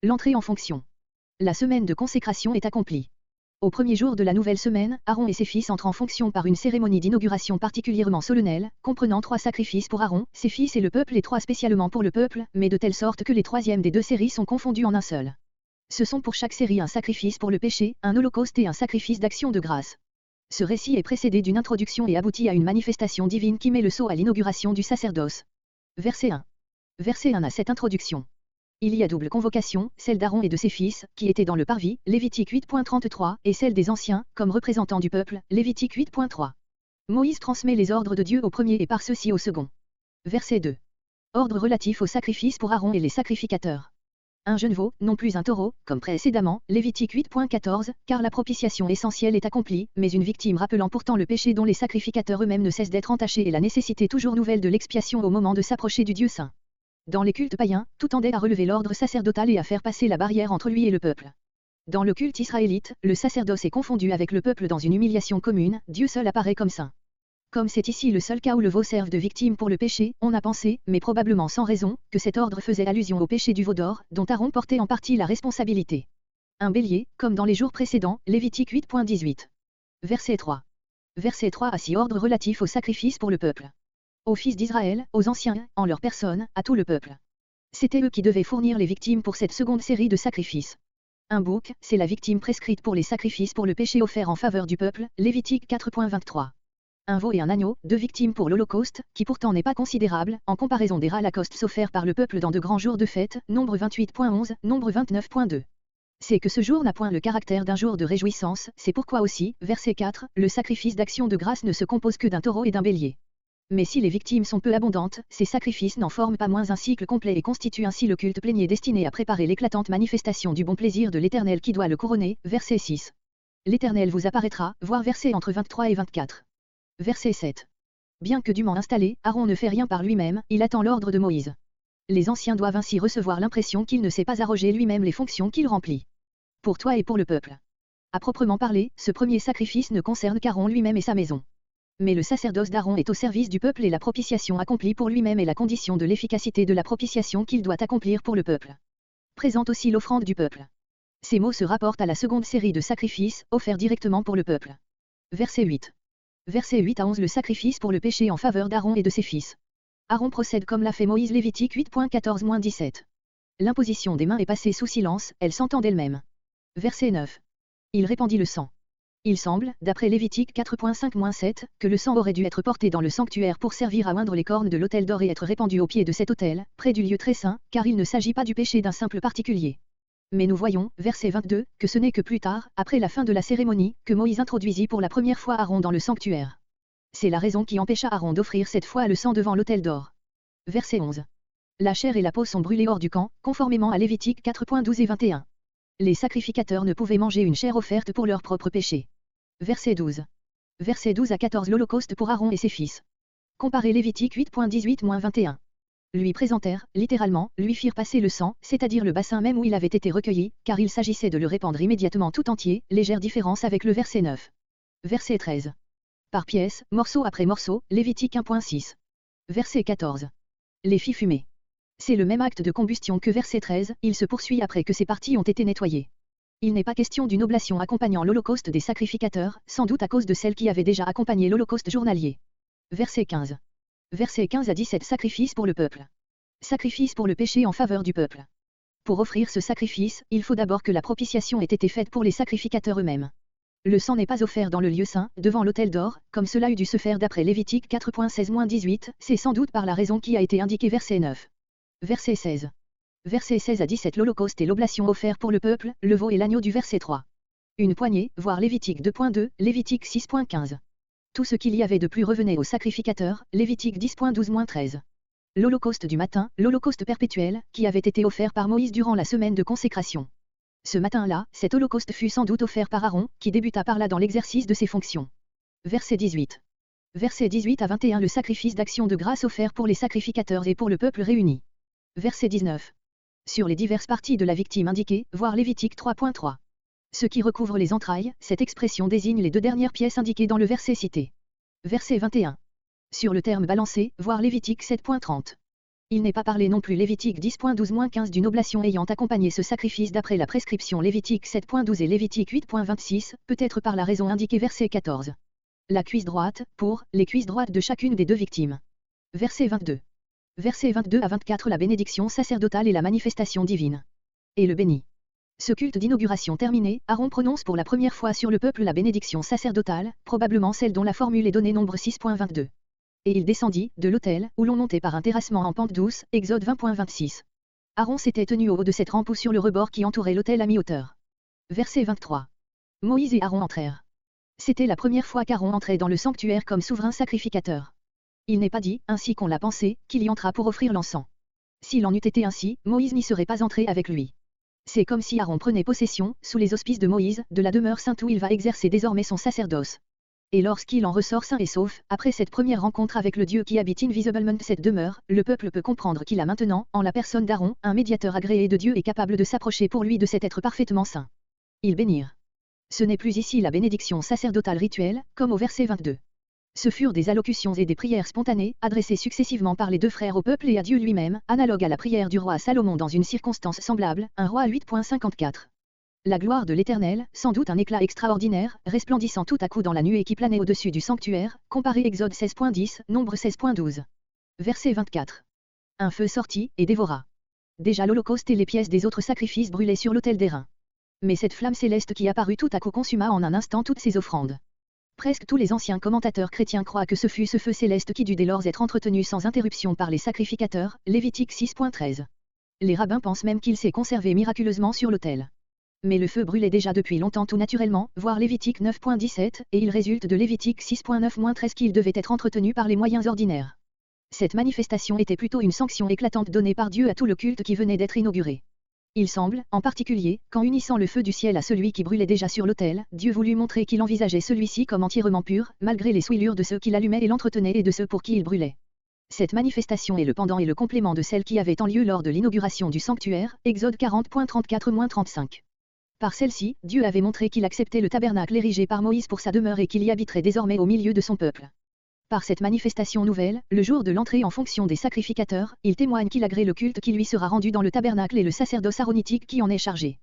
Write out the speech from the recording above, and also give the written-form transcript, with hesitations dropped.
L'entrée en fonction. La semaine de consécration est accomplie. Au premier jour de la nouvelle semaine, Aaron et ses fils entrent en fonction par une cérémonie d'inauguration particulièrement solennelle, comprenant 3 sacrifices pour Aaron, ses fils et le peuple et 3 spécialement pour le peuple, mais de telle sorte que les troisièmes des 2 séries sont confondus en un seul. Ce sont pour chaque série un sacrifice pour le péché, un holocauste et un sacrifice d'action de grâce. Ce récit est précédé d'une introduction et aboutit à une manifestation divine qui met le sceau à l'inauguration du sacerdoce. Verset 1. Verset 1 à cette introduction. Il y a double convocation, celle d'Aaron et de ses fils, qui étaient dans le parvis, Lévitique 8.33, et celle des anciens, comme représentants du peuple, Lévitique 8.3. Moïse transmet les ordres de Dieu au premier et par ceux-ci au second. Verset 2. Ordre relatif au sacrifice pour Aaron et les sacrificateurs. Un jeune veau, non plus un taureau, comme précédemment, Lévitique 8.14, car la propitiation essentielle est accomplie, mais une victime rappelant pourtant le péché dont les sacrificateurs eux-mêmes ne cessent d'être entachés et la nécessité toujours nouvelle de l'expiation au moment de s'approcher du Dieu saint. Dans les cultes païens, tout tendait à relever l'ordre sacerdotal et à faire passer la barrière entre lui et le peuple. Dans le culte israélite, le sacerdoce est confondu avec le peuple dans une humiliation commune, Dieu seul apparaît comme saint. Comme c'est ici le seul cas où le veau serve de victime pour le péché, on a pensé, mais probablement sans raison, que cet ordre faisait allusion au péché du veau d'or, dont Aaron portait en partie la responsabilité. Un bélier, comme dans les jours précédents, Lévitique 8.18. Verset 3. Verset 3 assis ordre relatif au sacrifice pour le peuple. Aux fils d'Israël, aux anciens, en leur personne, à tout le peuple. C'était eux qui devaient fournir les victimes pour cette seconde série de sacrifices. Un bouc, c'est la victime prescrite pour les sacrifices pour le péché offert en faveur du peuple, Lévitique 4.23. Un veau et un agneau, 2 victimes pour l'Holocauste, qui pourtant n'est pas considérable, en comparaison des holocaustes offerts par le peuple dans de grands jours de fête, Nombre 28.11, Nombre 29.2. C'est que ce jour n'a point le caractère d'un jour de réjouissance, c'est pourquoi aussi, verset 4, le sacrifice d'action de grâce ne se compose que d'un taureau et d'un bélier. Mais si les victimes sont peu abondantes, ces sacrifices n'en forment pas moins un cycle complet et constituent ainsi le culte plénier destiné à préparer l'éclatante manifestation du bon plaisir de l'Éternel qui doit le couronner, verset 6. L'Éternel vous apparaîtra, voir versets entre 23 et 24. Verset 7. Bien que dûment installé, Aaron ne fait rien par lui-même, il attend l'ordre de Moïse. Les anciens doivent ainsi recevoir l'impression qu'il ne s'est pas arrogé lui-même les fonctions qu'il remplit. Pour toi et pour le peuple. À proprement parler, ce premier sacrifice ne concerne qu'Aaron lui-même et sa maison. Mais le sacerdoce d'Aaron est au service du peuple et la propitiation accomplie pour lui-même est la condition de l'efficacité de la propitiation qu'il doit accomplir pour le peuple. Présente aussi l'offrande du peuple. Ces mots se rapportent à la seconde série de sacrifices, offerts directement pour le peuple. Verset 8. Verset 8 à 11 le sacrifice pour le péché en faveur d'Aaron et de ses fils. Aaron procède comme l'a fait Moïse Lévitique 8.14-17. L'imposition des mains est passée sous silence, elle s'entend d'elle-même. Verset 9. Il répandit le sang. Il semble, d'après Lévitique 4.5-7, que le sang aurait dû être porté dans le sanctuaire pour servir à oindre les cornes de l'autel d'or et être répandu au pied de cet autel, près du lieu très saint, car il ne s'agit pas du péché d'un simple particulier. Mais nous voyons, verset 22, que ce n'est que plus tard, après la fin de la cérémonie, que Moïse introduisit pour la première fois Aaron dans le sanctuaire. C'est la raison qui empêcha Aaron d'offrir cette fois le sang devant l'autel d'or. Verset 11. La chair et la peau sont brûlées hors du camp, conformément à Lévitique 4.12 et 21. Les sacrificateurs ne pouvaient manger une chair offerte pour leur propre péché. Verset 12. Verset 12 à 14 l'Holocauste pour Aaron et ses fils. Comparez Lévitique 8.18-21. Lui présentèrent, littéralement, lui firent passer le sang, c'est-à-dire le bassin même où il avait été recueilli, car il s'agissait de le répandre immédiatement tout entier, légère différence avec le verset 9. Verset 13. Par pièces, morceau après morceau, Lévitique 1.6. Verset 14. Les fit fumer. C'est le même acte de combustion que verset 13, il se poursuit après que ces parties ont été nettoyées. Il n'est pas question d'une oblation accompagnant l'holocauste des sacrificateurs, sans doute à cause de celle qui avait déjà accompagné l'holocauste journalier. Verset 15. Verset 15 à 17 Sacrifice pour le peuple. Sacrifice pour le péché en faveur du peuple. Pour offrir ce sacrifice, il faut d'abord que la propitiation ait été faite pour les sacrificateurs eux-mêmes. Le sang n'est pas offert dans le lieu saint, devant l'autel d'or, comme cela eût dû se faire d'après Lévitique 4.16-18, c'est sans doute par la raison qui a été indiquée verset 9. Verset 16. Verset 16 à 17 L'Holocauste et l'oblation offert pour le peuple, le veau et l'agneau du verset 3. Une poignée, voire Lévitique 2.2, Lévitique 6.15. Tout ce qu'il y avait de plus revenait aux sacrificateurs, Lévitique 10.12-13. L'Holocauste du matin, l'Holocauste perpétuel, qui avait été offert par Moïse durant la semaine de consécration. Ce matin-là, cet Holocauste fut sans doute offert par Aaron, qui débuta par là dans l'exercice de ses fonctions. Verset 18. Verset 18 à 21 Le sacrifice d'action de grâce offert pour les sacrificateurs et pour le peuple réuni. Verset 19. Sur les diverses parties de la victime indiquées, voir Lévitique 3.3. Ce qui recouvre les entrailles, cette expression désigne les deux dernières pièces indiquées dans le verset cité. Verset 21. Sur le terme balancé, voir Lévitique 7.30. Il n'est pas parlé non plus Lévitique 10.12-15 d'une oblation ayant accompagné ce sacrifice d'après la prescription Lévitique 7.12 et Lévitique 8.26, peut-être par la raison indiquée verset 14. La cuisse droite, pour les cuisses droites de chacune des deux victimes. Verset 22. Versets 22 à 24 La bénédiction sacerdotale et la manifestation divine. Et le bénit. Ce culte d'inauguration terminé, Aaron prononce pour la première fois sur le peuple la bénédiction sacerdotale, probablement celle dont la formule est donnée Nombre 6.22. Et il descendit de l'autel, où l'on montait par un terrassement en pente douce, Exode 20.26. Aaron s'était tenu au haut de cette rampe ou sur le rebord qui entourait l'autel à mi-hauteur. Verset 23. Moïse et Aaron entrèrent. C'était la première fois qu'Aaron entrait dans le sanctuaire comme souverain sacrificateur. Il n'est pas dit, ainsi qu'on l'a pensé, qu'il y entra pour offrir l'encens. S'il en eût été ainsi, Moïse n'y serait pas entré avec lui. C'est comme si Aaron prenait possession, sous les auspices de Moïse, de la demeure sainte où il va exercer désormais son sacerdoce. Et lorsqu'il en ressort sain et sauf, après cette première rencontre avec le Dieu qui habite invisiblement cette demeure, le peuple peut comprendre qu'il a maintenant, en la personne d'Aaron, un médiateur agréé de Dieu et capable de s'approcher pour lui de cet être parfaitement saint. Ils bénirent. Ce n'est plus ici la bénédiction sacerdotale rituelle, comme au verset 22. Ce furent des allocutions et des prières spontanées, adressées successivement par les deux frères au peuple et à Dieu lui-même, analogue à la prière du roi Salomon dans une circonstance semblable, 1 Roi 8.54. La gloire de l'Éternel, sans doute un éclat extraordinaire, resplendissant tout à coup dans la nuée qui planait au-dessus du sanctuaire, comparé Exode 16.10, Nombre 16.12. Verset 24. Un feu sortit, et dévora. Déjà l'Holocauste et les pièces des autres sacrifices brûlaient sur l'autel d'airain. Mais cette flamme céleste qui apparut tout à coup consuma en un instant toutes ces offrandes. Presque tous les anciens commentateurs chrétiens croient que ce fut ce feu céleste qui dut dès lors être entretenu sans interruption par les sacrificateurs, Lévitique 6.13. Les rabbins pensent même qu'il s'est conservé miraculeusement sur l'autel. Mais le feu brûlait déjà depuis longtemps tout naturellement, voire Lévitique 9.17, et il résulte de Lévitique 6.9-13 qu'il devait être entretenu par les moyens ordinaires. Cette manifestation était plutôt une sanction éclatante donnée par Dieu à tout le culte qui venait d'être inauguré. Il semble, en particulier, qu'en unissant le feu du ciel à celui qui brûlait déjà sur l'autel, Dieu voulut montrer qu'il envisageait celui-ci comme entièrement pur, malgré les souillures de ceux qui l'allumaient et l'entretenaient et de ceux pour qui il brûlait. Cette manifestation est le pendant et le complément de celle qui avait en lieu lors de l'inauguration du sanctuaire, Exode 40.34-35. Par celle-ci, Dieu avait montré qu'il acceptait le tabernacle érigé par Moïse pour sa demeure et qu'il y habiterait désormais au milieu de son peuple. Par cette manifestation nouvelle, le jour de l'entrée en fonction des sacrificateurs, il témoigne qu'il agrée le culte qui lui sera rendu dans le tabernacle et le sacerdoce aaronitique qui en est chargé.